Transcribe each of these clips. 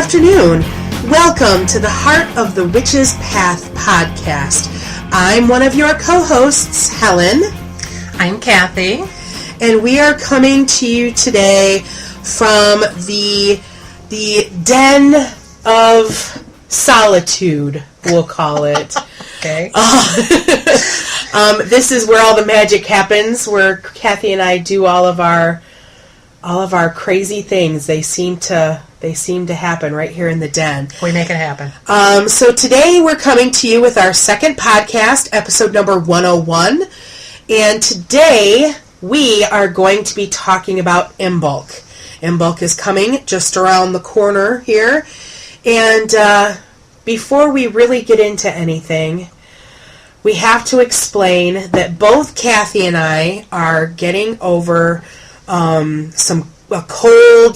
afternoon. Welcome to the Heart of the Witch's Path podcast. I'm one of your co-hosts, Helen. I'm Kathy. And we are coming to you today from the den of solitude, we'll call it. Okay. This is where all the magic happens, where Kathy and I do all of our crazy things. They seem to happen right here in the den. We make it happen. So today we're coming to you with our second podcast, episode number 101. And today we are going to be talking about Imbolc. Imbolc is coming just around the corner here. And before we really get into anything, we have to explain that both Kathy and I are getting over a cold /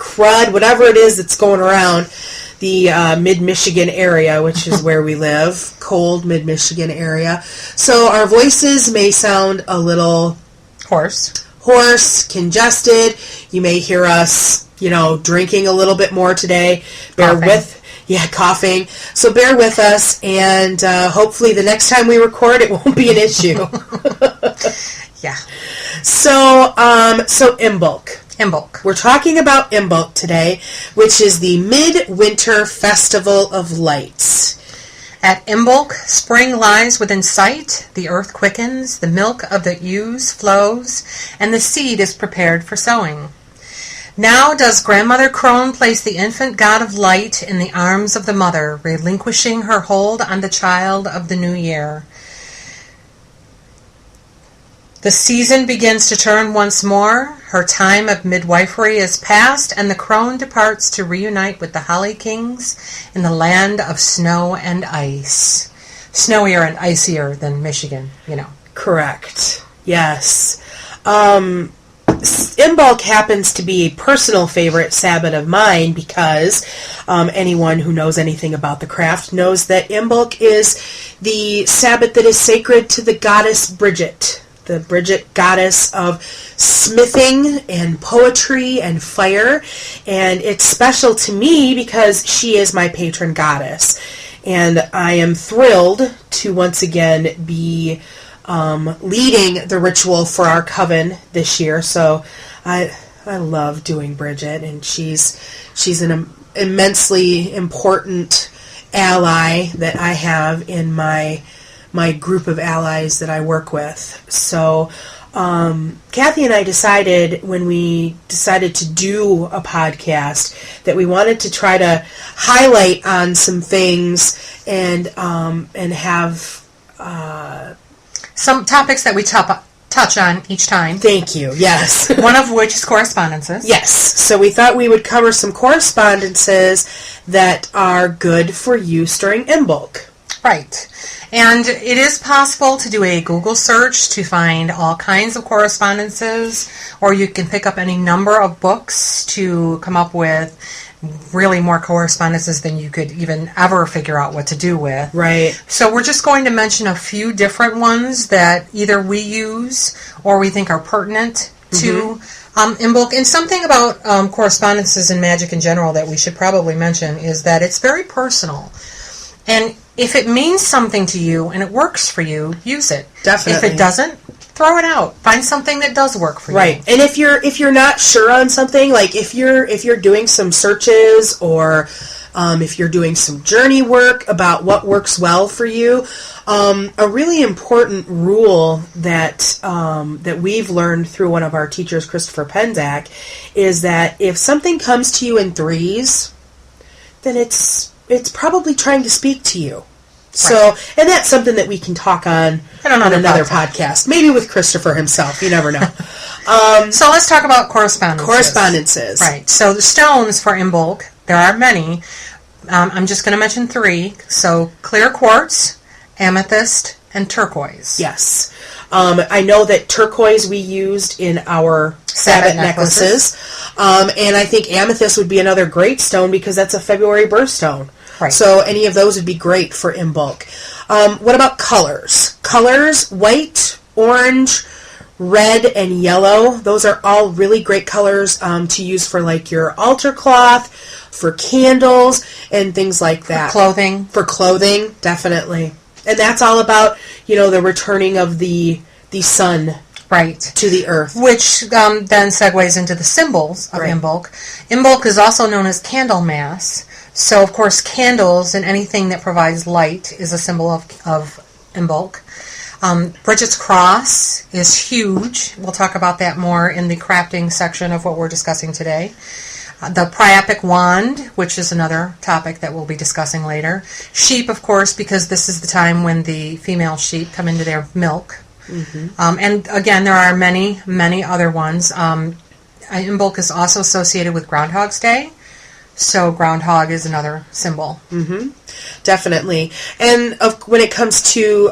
crud, whatever it is that's going around the mid-Michigan area, which is where we live, cold mid-Michigan area. So our voices may sound a little hoarse, congested. You may hear us, drinking a little bit more today. Coughing. So bear with us, and hopefully the next time we record, it won't be an issue. Yeah. So Imbolc. Imbolc. We're talking about Imbolc today, which is the Midwinter Festival of Lights. At Imbolc, spring lies within sight, the earth quickens, the milk of the ewes flows, and the seed is prepared for sowing. Now does Grandmother Crone place the infant god of light in the arms of the mother, relinquishing her hold on the child of the new year. The season begins to turn once more, her time of midwifery is past, and the crone departs to reunite with the Holly Kings in the land of snow and ice. Snowier and icier than Michigan, Correct. Yes. Imbolc happens to be a personal favorite Sabbat of mine because anyone who knows anything about the craft knows that Imbolc is the Sabbat that is sacred to the goddess Bridget. The Bridget goddess of smithing and poetry and fire. And it's special to me because she is my patron goddess. And I am thrilled to once again be leading the ritual for our coven this year. So I love doing Bridget, and she's an immensely important ally that I have in my group of allies that I work with. So Kathy and I decided when we decided to do a podcast that we wanted to try to highlight on some things and have some topics that we touch on each time. Thank you, yes. One of which is correspondences. Yes, so we thought we would cover some correspondences that are good for use during Imbolc. Right. And it is possible to do a Google search to find all kinds of correspondences, or you can pick up any number of books to come up with really more correspondences than you could even ever figure out what to do with. Right. So we're just going to mention a few different ones that either we use or we think are pertinent to Imbolc. And something about correspondences and magic in general that we should probably mention is that it's very personal. And if it means something to you and it works for you, use it. Definitely. If it doesn't, throw it out. Find something that does work for you. Right. And if you're not sure on something, like if you're doing some searches or if you're doing some journey work about what works well for you, a really important rule that we've learned through one of our teachers, Christopher Penzac, is that if something comes to you in threes, then it's probably trying to speak to you. So, right. And that's something that we can talk on another podcast. Maybe with Christopher himself. You never know. So let's talk about correspondences. Right. So the stones for Imbolc, there are many. I'm just going to mention 3. So clear quartz, amethyst, and turquoise. Yes. I know that turquoise we used in our Sabbat necklaces. And I think amethyst would be another great stone because that's a February birthstone. Right. So any of those would be great for Imbolc. What about colors? Colors, white, orange, red, and yellow. Those are all really great colors to use for like your altar cloth, for candles and things like that. For clothing, definitely. And that's all about, the returning of the sun to the earth. Which then segues into the symbols of Imbolc. Imbolc is also known as Candlemas. So, of course, candles and anything that provides light is a symbol of Imbolc. Bridget's cross is huge. We'll talk about that more in the crafting section of what we're discussing today. The priapic wand, which is another topic that we'll be discussing later. Sheep, of course, because this is the time when the female sheep come into their milk. Mm-hmm. And again, there are many, many other ones. Imbolc is also associated with Groundhog's Day. So groundhog is another symbol. Mm-hmm. Definitely. And when it comes to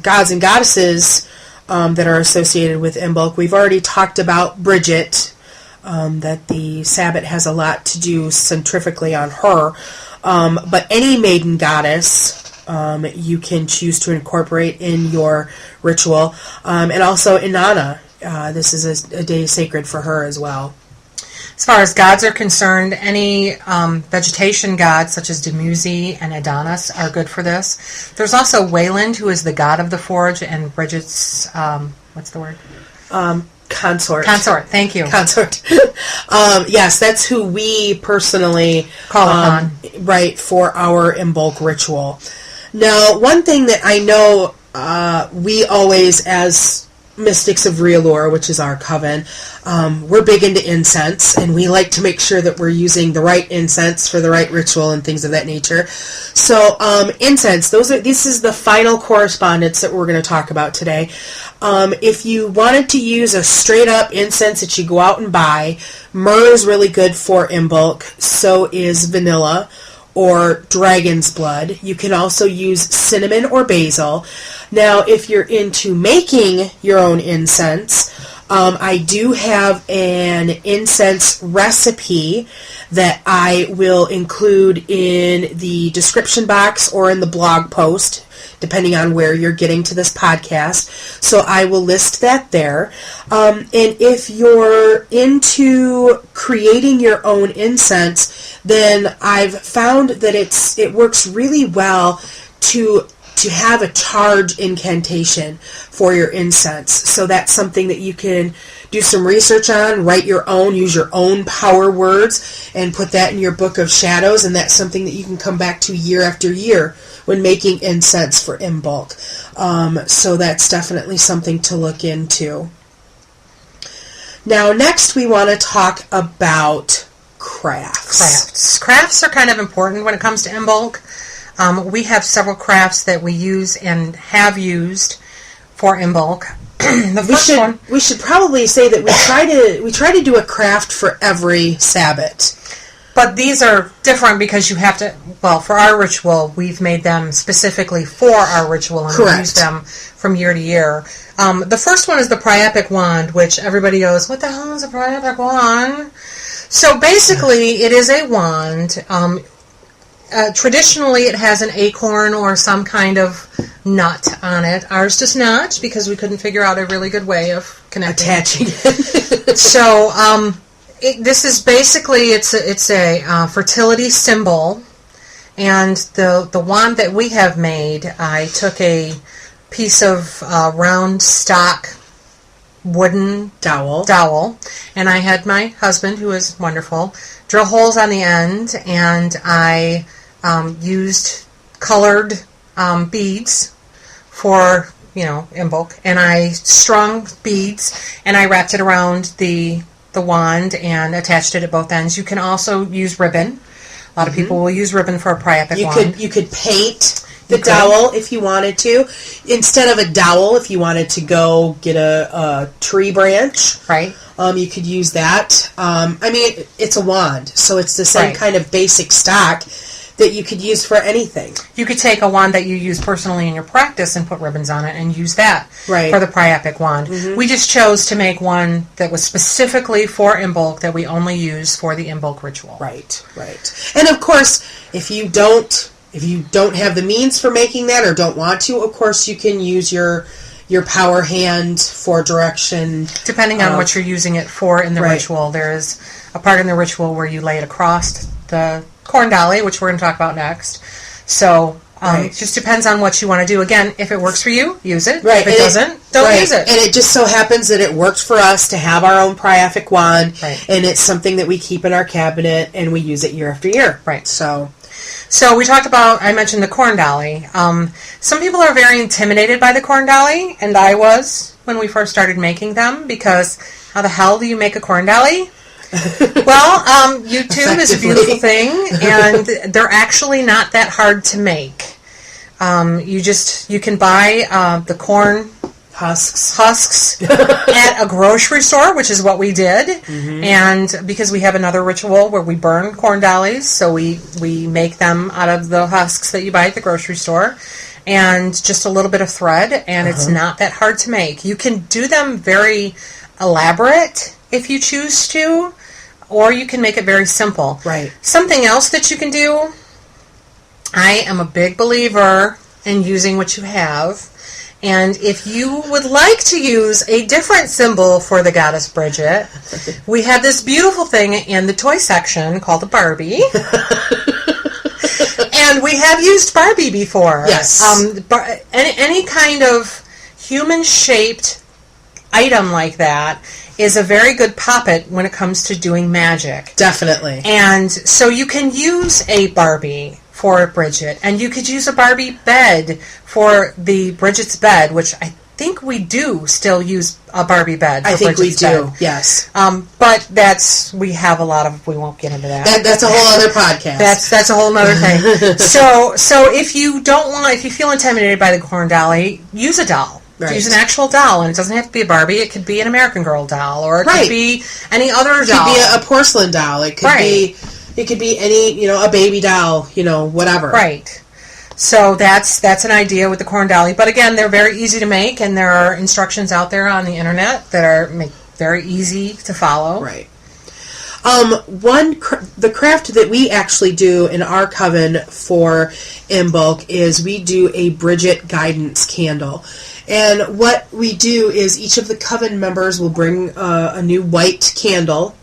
gods and goddesses that are associated with Imbolc, we've already talked about Bridget, that the Sabbat has a lot to do centrifugally on her. But any maiden goddess you can choose to incorporate in your ritual. And also Inanna. This is a day sacred for her as well. As far as gods are concerned, any vegetation gods such as Dumuzi and Adonis are good for this. There's also Wayland, who is the god of the forge, and Bridget's, what's the word? Consort. Consort, thank you. Consort. Yes, that's who we personally call upon. Right, for our Imbolc ritual. Now, one thing that I know we always, as Mystics of Realor, which is our coven, we're big into incense, and we like to make sure that we're using the right incense for the right ritual and things of that nature. So incense, this is the final correspondence that we're going to talk about today. If you wanted to use a straight up incense that you go out and buy, myrrh is really good for Imbolc, so is vanilla or dragon's blood. You can also use cinnamon or basil. Now, if you're into making your own incense, I do have an incense recipe that I will include in the description box or in the blog post, depending on where you're getting to this podcast. So I will list that there. And if you're into creating your own incense, then I've found that it works really well to have a charge incantation for your incense. So that's something that you can do some research on, write your own, use your own power words, and put that in your book of shadows, and that's something that you can come back to year after year when making incense for Imbolc. So that's definitely something to look into. Now, next we want to talk about crafts. Crafts are kind of important when it comes to Imbolc. We have several crafts that we use and have used for Imbolc. We should probably say that we try to do a craft for every Sabbat. But these are different because you have to, for our ritual, we've made them specifically for our ritual and we use them from year to year. The first one is the priapic wand, which everybody goes, what the hell is a priapic wand? So basically, it is a wand. Traditionally, it has an acorn or some kind of nut on it. Ours does not, because we couldn't figure out a really good way of attaching it. So, this is basically it's a fertility symbol, and the wand that we have made, I took a piece of round stock wooden dowel, and I had my husband, who is wonderful, drill holes on the end, and I used colored beads for, Imbolc, and I strung beads, and I wrapped it around the wand and attached it at both ends. You can also use ribbon. A lot of people will use ribbon for a priapic wand. You could paint the dowel if you wanted to. Instead of a dowel, if you wanted to go get a tree branch, right? You could use that. It's a wand, so it's the same kind of basic stock that you could use for anything. You could take a wand that you use personally in your practice and put ribbons on it and use that for the priapic wand. Mm-hmm. We just chose to make one that was specifically for Imbolc, that we only use for the Imbolc ritual. Right. And of course, if you don't have the means for making that or don't want to, of course you can use your power hand for direction. Depending on what you're using it for in the ritual. There is a part in the ritual where you lay it across the corn dolly, which we're going to talk about next. So it just depends on what you want to do. Again, if it works for you, use it. Right. If it doesn't, don't use it. And it just so happens that it worked for us to have our own priapic wand, and it's something that we keep in our cabinet, and we use it year after year. Right. So we talked about, I mentioned the corn dolly. Some people are very intimidated by the corn dolly, and I was when we first started making them, because how the hell do you make a corn dolly? Well, YouTube is a beautiful thing, and they're actually not that hard to make. You can buy the corn husks at a grocery store, which is what we did. And because we have another ritual where we burn corn dollies, so we make them out of the husks that you buy at the grocery store, and just a little bit of thread, and it's not that hard to make. You can do them very elaborate if you choose to, or you can make it very simple. Right. Something else that you can do, I am a big believer in using what you have. And if you would like to use a different symbol for the goddess Bridget, we have this beautiful thing in the toy section called a Barbie. And we have used Barbie before. Yes. Any kind of human-shaped item like that is a very good puppet when it comes to doing magic. Definitely. And so you can use a Barbie for Bridget, and you could use a Barbie bed for the Bridget's bed, which I think we do still use a Barbie bed for Bridget's bed. Yes. But we have a lot of, we won't get into that. That's a whole other podcast. That's a whole other thing. So if you if you feel intimidated by the corn dolly, use a doll. Right. Use an actual doll, and it doesn't have to be a Barbie. It could be an American Girl doll, or it could be any other doll. It could be a porcelain doll. It could be. It could be any, a baby doll, whatever. Right. So that's an idea with the corn dolly. But again, they're very easy to make, and there are instructions out there on the internet that are very easy to follow. Right. The craft that we actually do in our coven for Imbolc is we do a Bridget guidance candle. And what we do is each of the coven members will bring a new white candle,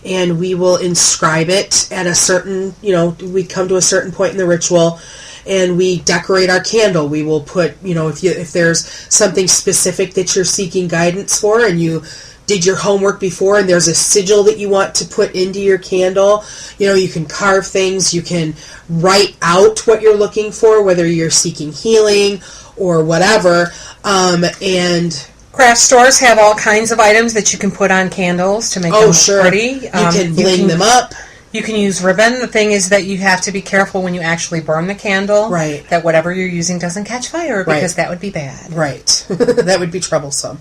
and we will inscribe it at a certain, we come to a certain point in the ritual, and we decorate our candle. We will put, if there's something specific that you're seeking guidance for, and you did your homework before, and there's a sigil that you want to put into your candle, you can carve things, you can write out what you're looking for, whether you're seeking healing or whatever, and craft stores have all kinds of items that you can put on candles to make them pretty. You can bling them up. You can use ribbon. The thing is that you have to be careful when you actually burn the candle. Right. That whatever you're using doesn't catch fire, because that would be bad. Right. That would be troublesome.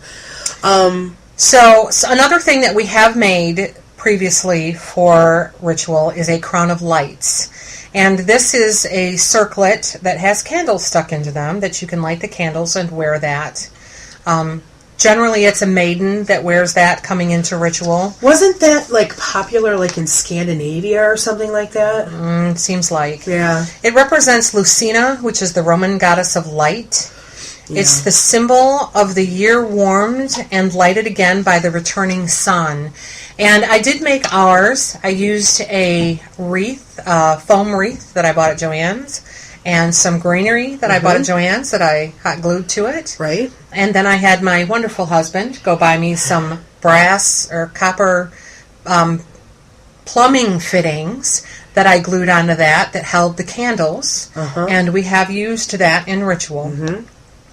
So another thing that we have made previously for ritual is a crown of lights. And this is a circlet that has candles stuck into them that you can light the candles and wear that. Generally, it's a maiden that wears that coming into ritual. Wasn't that popular in Scandinavia or something like that? Seems like. Yeah. It represents Lucina, which is the Roman goddess of light. Yeah. It's the symbol of the year warmed and lighted again by the returning sun. And I did make ours. I used a wreath, foam wreath that I bought at Joann's, and some greenery that I bought at Joann's that I hot glued to it. Right. And then I had my wonderful husband go buy me some brass or copper plumbing fittings that I glued onto that held the candles. And we have used that in ritual.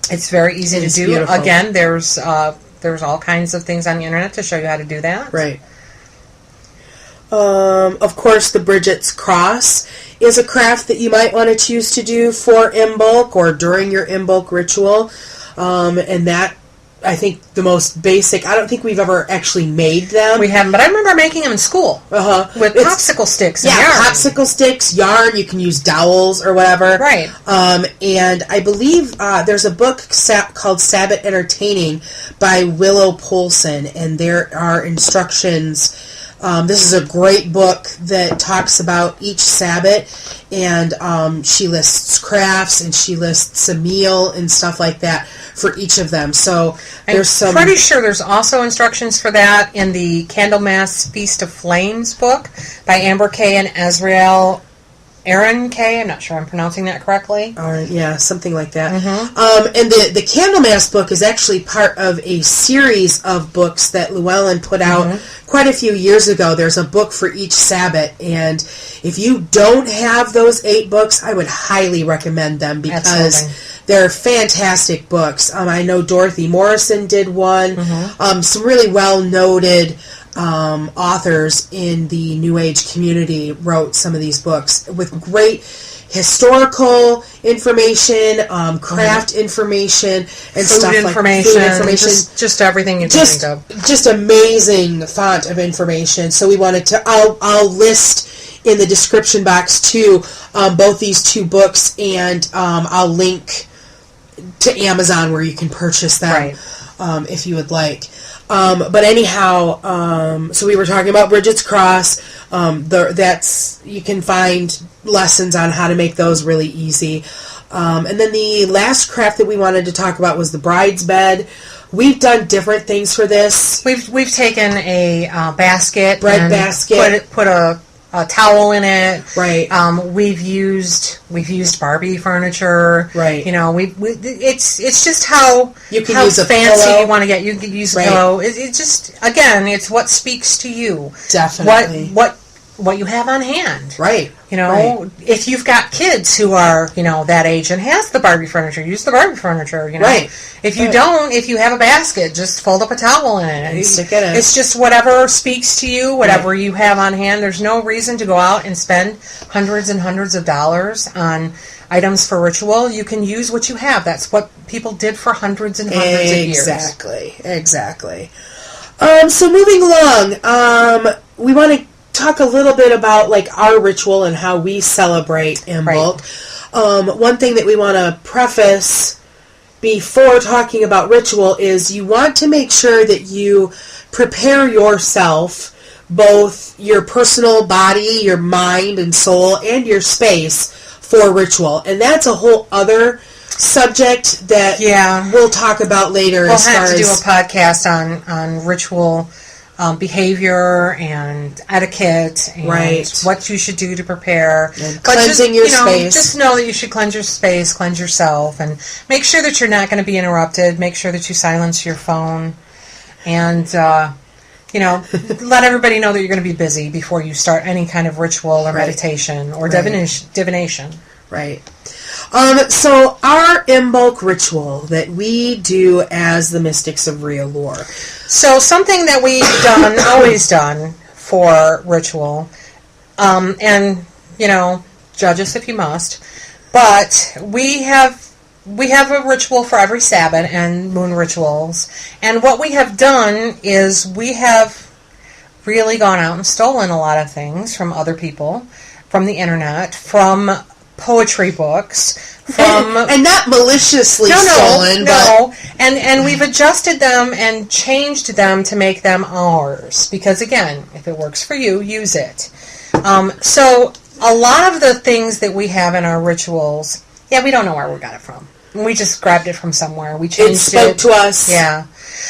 It's very easy to do. Beautiful. Again, there's all kinds of things on the internet to show you how to do that. Right. Of course, the Bridget's Cross is a craft that you might want to choose to do for Imbolc or during your Imbolc ritual. And that, I think, the most basic. I don't think we've ever actually made them. We haven't, but I remember making them in school. With popsicle sticks and yarn. Popsicle sticks, yarn. You can use dowels or whatever. Right. And I believe there's a book called Sabbat Entertaining by Willow Polson, and there are instructions This is a great book that talks about each Sabbat, and she lists crafts, and she lists a meal and stuff like that for each of them. So there's some... I'm pretty sure there's also instructions for that in the Candlemas Feast of Flames book by Amber K. and Azrael Aaron K. I'm not sure I'm pronouncing that correctly. Yeah, something like that. Mm-hmm. And the Candlemas book is actually part of a series of books that Llewellyn put out quite a few years ago. There's a book for each Sabbat, and if you don't have those 8 books, I would highly recommend them because they're fantastic books. I know Dorothy Morrison did one. Some really well-noted authors in the New Age community wrote some of these books with great historical information, craft information, and stuff like food information. Just everything you can think of. Just amazing font of information. So we wanted to. I'll list in the description box too both these 2 books, and I'll link to Amazon where you can purchase them if you would like. But anyhow, so we were talking about Bridget's Cross. That's you can find lessons on how to make those really easy. And then the last craft that we wanted to talk about was the bride's bed. We've done different things for this. We've taken a basket, bread basket, put a towel in it. Right. We've used Barbie furniture. Right. You know, it's just how you can how use a fancy pillow. you want to get. You can use a pillow. It's just, again, it's what speaks to you. Definitely. What you have on hand. Right. You know, if you've got kids who are, that age and has the Barbie furniture, use the Barbie furniture, Right. If you don't, if you have a basket, just fold up a towel in it. And stick it in. It's just whatever speaks to you, whatever you have on hand. There's no reason to go out and spend hundreds and hundreds of dollars on items for ritual. You can use what you have. That's what people did for hundreds and hundreds of years. Exactly. So moving along, we want to talk a little bit about our ritual and how we celebrate Imbolc. One thing that we want to preface before talking about ritual is you want to make sure that you prepare yourself, both your personal body, your mind and soul, and your space for ritual. And that's a whole other subject that we'll talk about later. We'll have to do a podcast on ritual behavior and etiquette and what you should do to prepare. And cleansing your space. Just know that you should cleanse your space, cleanse yourself, and make sure that you're not going to be interrupted. Make sure that you silence your phone. And, let everybody know that you're going to be busy before you start any kind of ritual or meditation or divination. Right. So our Imbolc ritual that we do as the Mystics of Real Lore. So something that we've always done for ritual, and, judge us if you must, but we have a ritual for every Sabbath and moon rituals, and what we have done is we have really gone out and stolen a lot of things from other people, from the internet, from poetry books, and not maliciously stolen, but and we've adjusted them and changed them to make them ours, because again, if it works for you, use it. So a lot of the things that we have in our rituals, we don't know where we got it from. We just grabbed it from somewhere. We changed it. It spoke to us. Yeah.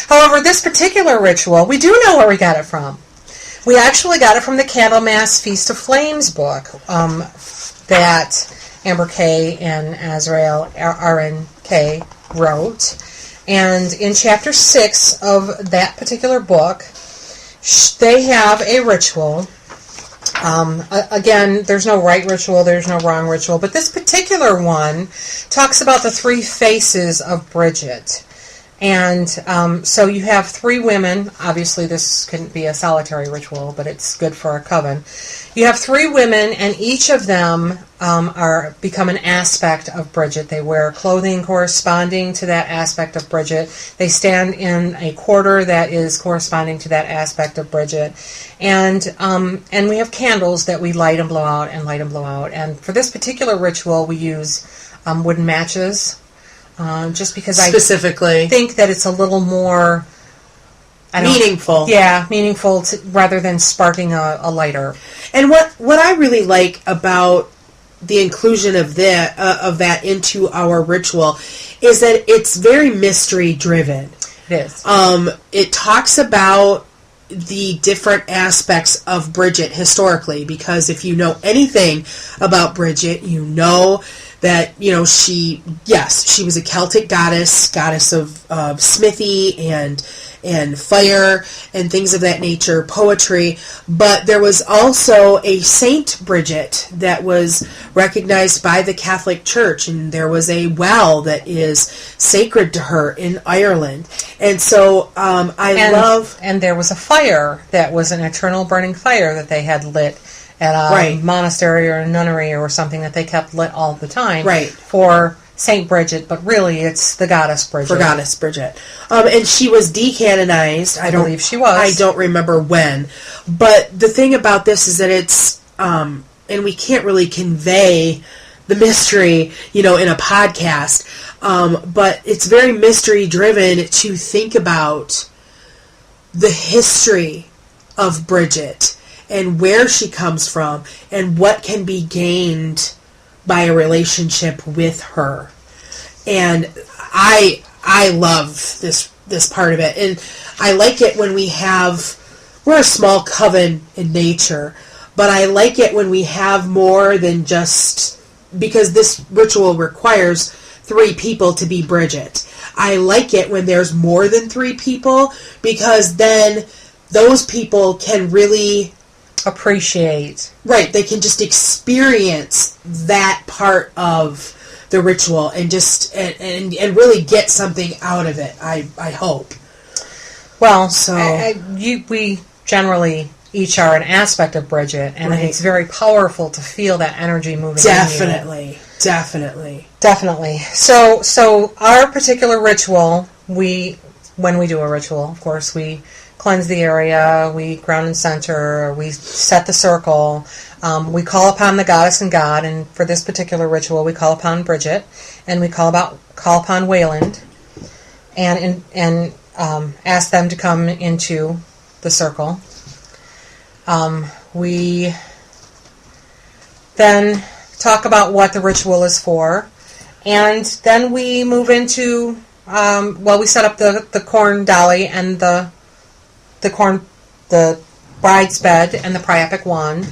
However, this particular ritual, we do know where we got it from. We actually got it from the Candlemas Feast of Flames book that Amber K. and Azrael Aaron K. wrote. And in chapter 6 of that particular book, they have a ritual. Again, there's no right ritual, there's no wrong ritual, but this particular one talks about the 3 faces of Bridget. And so you have 3 women. Obviously, this couldn't be a solitary ritual, but it's good for a coven. You have 3 women, and each of them become an aspect of Bridget. They wear clothing corresponding to that aspect of Bridget. They stand in a quarter that is corresponding to that aspect of Bridget. And we have candles that we light and blow out and light and blow out. And for this particular ritual, we use wooden matches. Just because specifically I think that it's a little more, meaningful. Yeah, meaningful rather than sparking a lighter. And what I really like about the inclusion of that into our ritual is that it's very mystery driven. It is. It talks about the different aspects of Bridget historically, because if you know anything about Bridget, you know that, she was a Celtic goddess of smithy and fire and things of that nature, poetry, but there was also a Saint Bridget that was recognized by the Catholic Church, and there was a well that is sacred to her in Ireland. And so and there was a fire that was an eternal burning fire that they had lit at a monastery or a nunnery or something that they kept lit all the time for Saint Bridget, but really it's the goddess Bridget. For goddess Bridget. And she was decanonized. I believe she was. I don't remember when. But the thing about this is that it's, and we can't really convey the mystery, in a podcast, but it's very mystery driven to think about the history of Bridget and where she comes from and what can be gained by a relationship with her. And I love this part of it. And I like it when we're a small coven in nature, but I like it when we have more than just, because this ritual requires 3 people to be Bridget. I like it when there's more than 3 people, because then those people can really appreciate. Right, they can just experience that part of the ritual and just and really get something out of it. I hope. Well, so we generally each are an aspect of Bridget, and it's very powerful to feel that energy moving. Definitely. So our particular ritual, when we do a ritual, of course, we cleanse the area, we ground and center, we set the circle, we call upon the goddess and God, and for this particular ritual we call upon Bridget, and we call upon Wayland, and ask them to come into the circle. We then talk about what the ritual is for, and then we move into, we set up the corn dolly and the bride's bed and the priapic wand.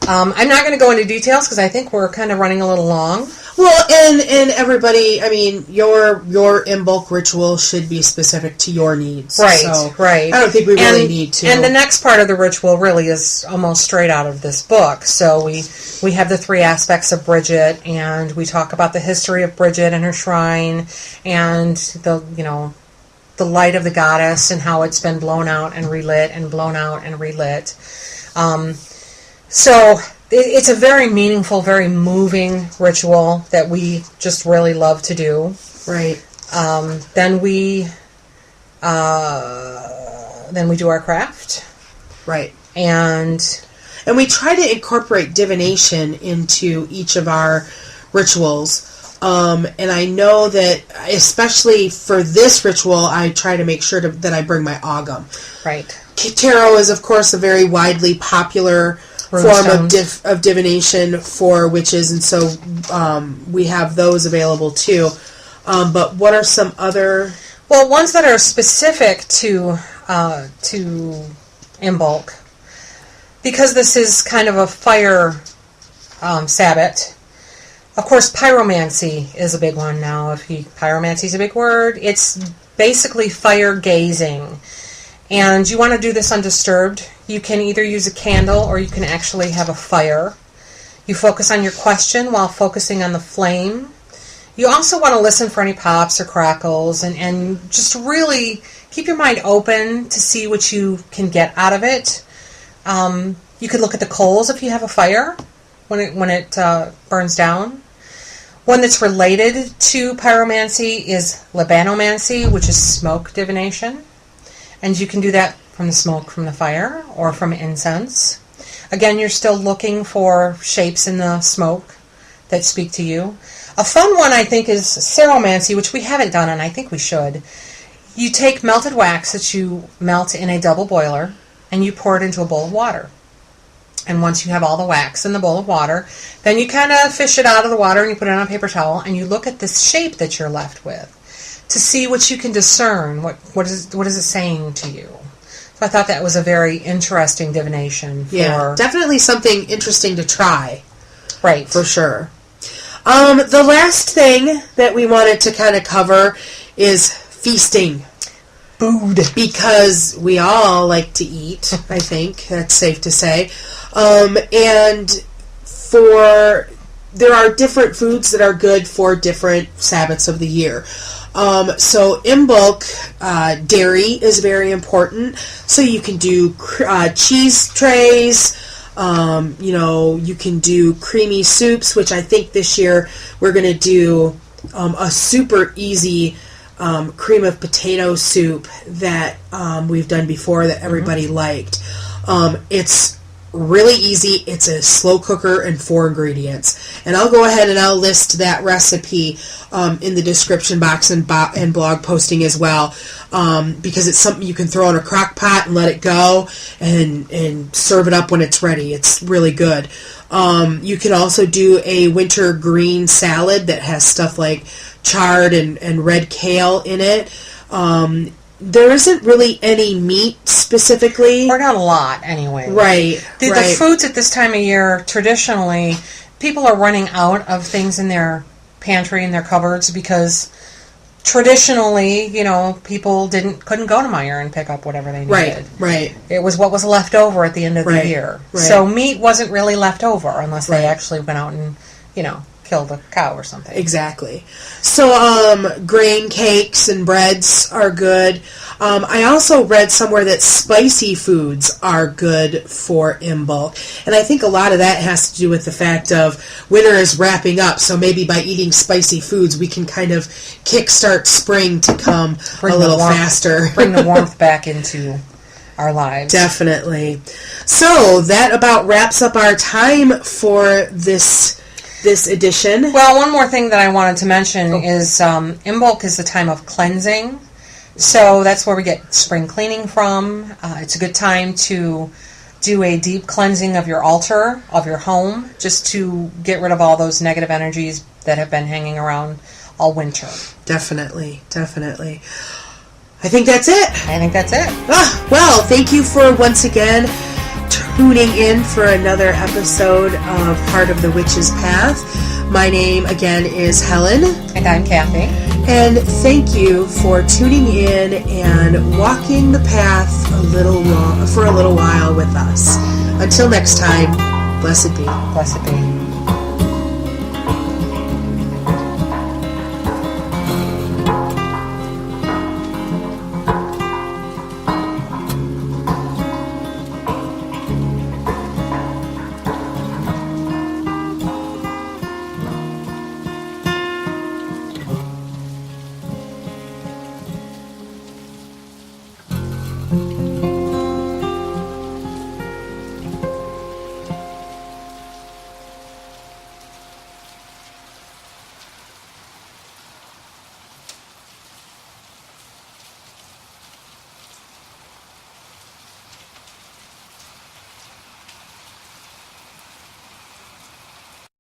I'm not going to go into details because I think we're kind of running a little long. Well, and everybody, I mean, your Imbolc ritual should be specific to your needs. Right, so right. I don't think we really need to. And the next part of the ritual really is almost straight out of this book. So we have the 3 aspects of Bridget, and we talk about the history of Bridget and her shrine, and the light of the goddess and how it's been blown out and relit and blown out and relit. So it's a very meaningful, very moving ritual that we just really love to do. Right. Then we do our craft. Right. And we try to incorporate divination into each of our rituals. And I know that, especially for this ritual, I try to make sure that I bring my Ogham. Right. Tarot is, of course, a very widely popular form of divination for witches, and so we have those available too. But what are some other? Well, ones that are specific to Imbolc, because this is kind of a fire Sabbat. Of course, pyromancy is a big one now. Pyromancy is a big word. It's basically fire gazing. And you want to do this undisturbed. You can either use a candle or you can actually have a fire. You focus on your question while focusing on the flame. You also want to listen for any pops or crackles and just really keep your mind open to see what you can get out of it. You could look at the coals if you have a fire when it burns down. One that's related to pyromancy is libanomancy, which is smoke divination. And you can do that from the smoke from the fire or from incense. Again, you're still looking for shapes in the smoke that speak to you. A fun one, I think, is ceromancy, which we haven't done, and I think we should. You take melted wax that you melt in a double boiler, and you pour it into a bowl of water. And once you have all the wax in the bowl of water, then you kind of fish it out of the water and you put it on a paper towel, and you look at this shape that you're left with to see what you can discern. What is it saying to you? So I thought that was a very interesting divination. Definitely something interesting to try. Right. For sure. The last thing that we wanted to kind of cover is feasting. Food. Because we all like to eat, I think. That's safe to say. And there are different foods that are good for different Sabbats of the year. So Imbolc, dairy is very important. So you can do cheese trays. You can do creamy soups, which I think this year we're going to do a super easy cream of potato soup that we've done before that everybody liked. It's really easy. It's a slow cooker and 4 ingredients. And I'll go ahead and I'll list that recipe in the description box and blog posting as well, because it's something you can throw in a crock-pot and let it go and serve it up when it's ready. It's really good. You can also do a winter green salad that has stuff like chard and red kale in it. There isn't really any meat specifically. Or not a lot, anyway. Right. The foods at this time of year, traditionally, people are running out of things in their pantry and their cupboards because traditionally, people couldn't go to Myrrh and pick up whatever they needed. Right. It was what was left over at the end of the year. Right. So meat wasn't really left over unless they actually went out and, killed a cow or something. Exactly. So grain cakes and breads are good. I also read somewhere that spicy foods are good for Imbolc. And I think a lot of that has to do with the fact of winter is wrapping up. So maybe by eating spicy foods, we can kind of kickstart spring to come a little faster. Bring the warmth back into our lives. Definitely. So that about wraps up our time for this edition. Well, one more thing that I wanted to mention is Imbolc is the time of cleansing. So that's where we get spring cleaning from. It's a good time to do a deep cleansing of your altar, of your home, just to get rid of all those negative energies that have been hanging around all winter. Definitely. I think that's it. Well, thank you for once again tuning in for another episode of Heart of the Witch's Path. My name again is Helen. And I'm Kathy. And thank you for tuning in and walking the path for a little while with us. Until next time, blessed be. Blessed be.